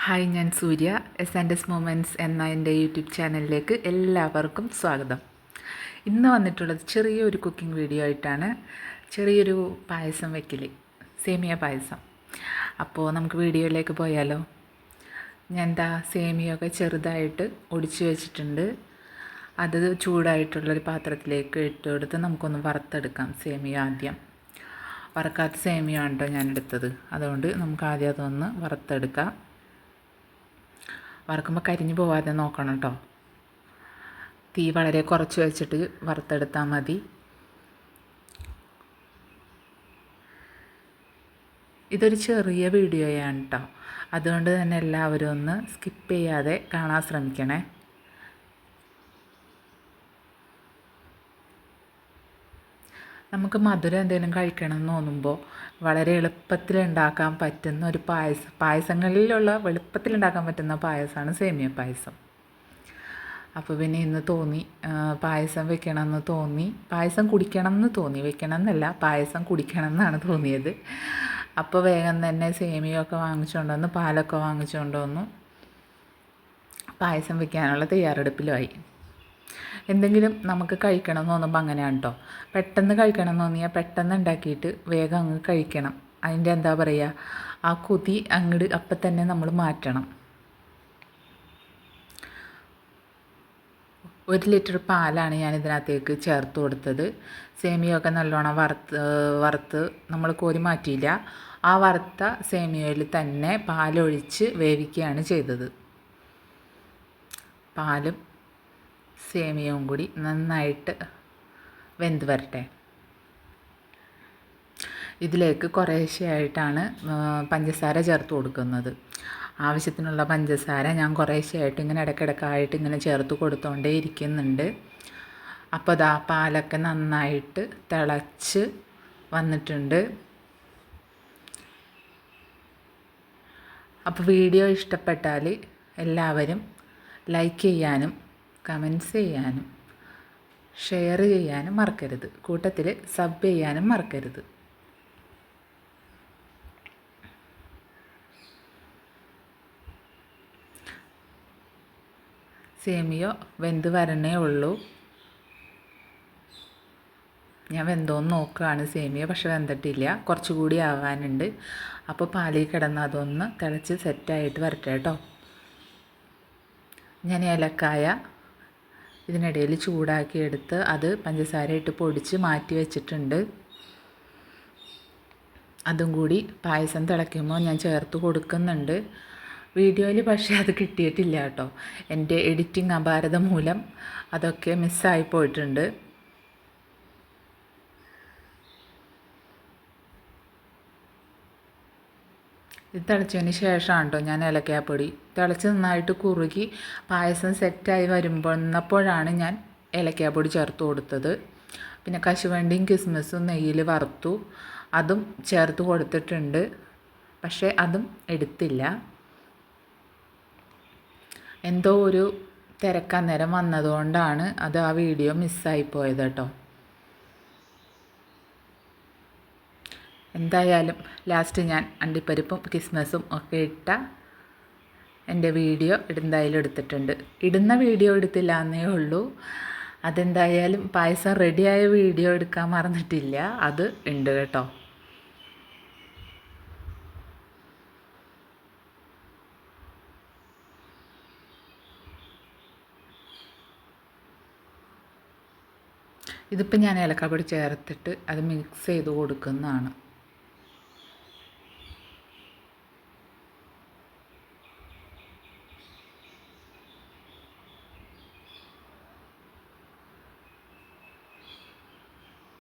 Hi, ഞാൻ സൂര്യ. S moments എന്ന എൻ്റെ യൂട്യൂബ് ചാനലിലേക്ക് എല്ലാവർക്കും സ്വാഗതം. ഇന്ന് വന്നിട്ടുള്ളത് ചെറിയൊരു കുക്കിംഗ് വീഡിയോ ആയിട്ടാണ്. ചെറിയൊരു പായസം വയ്ക്കൽ, സേമിയ പായസം. അപ്പോൾ നമുക്ക് വീഡിയോയിലേക്ക് പോയാലോ. ഞാൻ എന്താ സേമിയൊക്കെ ചെറുതായിട്ട് ഒടിച്ചു വെച്ചിട്ടുണ്ട്. അത് ചൂടായിട്ടുള്ളൊരു പാത്രത്തിലേക്ക് ഇട്ട് കൊടുത്ത് നമുക്കൊന്ന് വറുത്തെടുക്കാം. സേമിയ ആദ്യം വറക്കാത്ത സേമിയ ആണ് കേട്ടോ ഞാൻ എടുത്തത്. അതുകൊണ്ട് നമുക്ക് ആദ്യം അതൊന്ന് വറുത്തെടുക്കാം. വറക്കുമ്പോൾ കരിഞ്ഞു പോവാതെ നോക്കണം കേട്ടോ. തീ വളരെ കുറച്ച് വെച്ചിട്ട് വറുത്തെടുത്താൽ മതി. ഇതൊരു ചെറിയ വീഡിയോയാണ് കേട്ടോ. അതുകൊണ്ട് തന്നെ എല്ലാവരും ഒന്ന് സ്കിപ്പ് ചെയ്യാതെ കാണാൻ ശ്രമിക്കണേ. നമുക്ക് മധുരം എന്തെങ്കിലും കഴിക്കണം എന്ന് തോന്നുമ്പോൾ വളരെ എളുപ്പത്തിൽ ഉണ്ടാക്കാൻ പറ്റുന്ന ഒരു പായസങ്ങളിലുള്ള എളുപ്പത്തിൽ ഉണ്ടാക്കാൻ പറ്റുന്ന പായസമാണ് സേമിയ പായസം. അപ്പോൾ പിന്നെ ഇന്ന് തോന്നി പായസം വെക്കണമെന്ന് തോന്നി, പായസം കുടിക്കണം എന്ന് തോന്നി, വെക്കണം എന്നല്ല, പായസം കുടിക്കണം എന്നാണ് തോന്നിയത്. അപ്പോൾ വേഗം തന്നെ സേമിയൊക്കെ വാങ്ങിച്ചുകൊണ്ട് വന്ന്, പാലൊക്കെ വാങ്ങിച്ചുകൊണ്ട് വന്നു, പായസം വെക്കാനുള്ള തയ്യാറെടുപ്പിലുമായി. എന്തെങ്കിലും നമുക്ക് കഴിക്കണം എന്ന് തോന്നുമ്പോൾ അങ്ങനെയാണ് കേട്ടോ. പെട്ടെന്ന് കഴിക്കണം എന്ന് തോന്നിയാൽ പെട്ടെന്ന് ഉണ്ടാക്കിയിട്ട് വേഗം അങ്ങ് കഴിക്കണം. അതിൻ്റെ എന്താ പറയുക, ആ കൊതി അങ്ങോട്ട് അപ്പം തന്നെ നമ്മൾ മാറ്റണം. 1 ലിറ്റർ പാലാണ് ഞാൻ ഇതിനകത്തേക്ക് ചേർത്ത് കൊടുത്തത്. സേമിയൊക്കെ നല്ലോണം വറുത്ത് നമ്മൾ കോരി മാറ്റിയില്ല. ആ വറുത്ത സേമിയയിൽ തന്നെ പാലൊഴിച്ച് വേവിക്കുകയാണ് ചെയ്തത്. പാലും സേമിയവും കൂടി നന്നായിട്ട് വെന്ത് വരട്ടെ. ഇതിലേക്ക് കുറേശ്ശെയായിട്ടാണ് പഞ്ചസാര ചേർത്ത് കൊടുക്കുന്നത്. ആവശ്യത്തിനുള്ള പഞ്ചസാര ഞാൻ കുറേശ്ശെയായിട്ട് ഇങ്ങനെ ഇടയ്ക്കിടയ്ക്കായിട്ട് ഇങ്ങനെ ചേർത്ത് കൊടുത്തുകൊണ്ടേ ഇരിക്കുന്നുണ്ട്. അപ്പോൾ ദാ പാലൊക്കെ നന്നായിട്ട് തിളച്ച് വന്നിട്ടുണ്ട്. അപ്പോൾ വീഡിയോ ഇഷ്ടപ്പെട്ടാൽ എല്ലാവരും ലൈക്ക് ചെയ്യാനും കമൻറ്റ്സ് ചെയ്യാനും ഷെയർ ചെയ്യാനും മറക്കരുത്. കൂട്ടത്തിൽ സബ് ചെയ്യാനും മറക്കരുത്. സേമിയ വെന്ത് വരണേ ഉള്ളൂ. ഞാൻ വെന്തോന്ന് നോക്കുകയാണ്. സേമിയ പക്ഷെ വെന്തിട്ടില്ല, കുറച്ചുകൂടി ആവാനുണ്ട്. അപ്പോൾ പാലിൽ കിടന്ന് അതൊന്ന് തിളച്ച് സെറ്റായിട്ട് വരട്ടെ കേട്ടോ. ഞാൻ ഏലക്കായ ഇതിനിടയിൽ ചൂടാക്കിയെടുത്ത് അത് പഞ്ചസാര ഇട്ട് പൊടിച്ച് മാറ്റി വെച്ചിട്ടുണ്ട്. അതും കൂടി പായസം തിളയ്ക്കുമ്പോൾ ഞാൻ ചേർത്ത് കൊടുക്കുന്നുണ്ട്. വീഡിയോയിൽ പക്ഷേ അത് കിട്ടിയിട്ടില്ല കേട്ടോ. എൻ്റെ എഡിറ്റിംഗ് അപാരത മൂലം അതൊക്കെ മിസ്സായി പോയിട്ടുണ്ട്. ഇത് തിളച്ചതിന് ശേഷമാണ് കേട്ടോ ഞാൻ ഏലക്കാപ്പൊടി തിളച്ച് നന്നായിട്ട് കുറുകി പായസം സെറ്റായി വന്നപ്പോഴാണ് ഞാൻ ഏലക്കാപ്പൊടി ചേർത്ത് കൊടുത്തത്. പിന്നെ കശുവണ്ടിയും കിസ്മിസും നെയ്യിൽ വറുത്തു, അതും ചേർത്ത് കൊടുത്തിട്ടുണ്ട്. പക്ഷേ അതും എടുത്തില്ല. എന്തോ ഒരു തിരക്കന്നേരം വന്നതുകൊണ്ടാണ് അത് ആ വീഡിയോ മിസ്സായിപ്പോയത് കേട്ടോ. എന്തായാലും ലാസ്റ്റ് ഞാൻ അണ്ടിപ്പരിപ്പും കിസ്മസും ഒക്കെ ഇട്ട എൻ്റെ വീഡിയോ എന്തായാലും എടുത്തിട്ടുണ്ട്. ഇടുന്ന വീഡിയോ എടുത്തില്ല എന്നേ ഉള്ളൂ. അതെന്തായാലും പായസം റെഡിയായ വീഡിയോ എടുക്കാൻ മറന്നിട്ടില്ല, അത് ഉണ്ട് കേട്ടോ. ഇതിപ്പോൾ ഞാൻ ഏലക്കാപ്പൊടി ചേർത്തിട്ട് അത് മിക്സ് ചെയ്ത് കൊടുക്കുന്നതാണ്.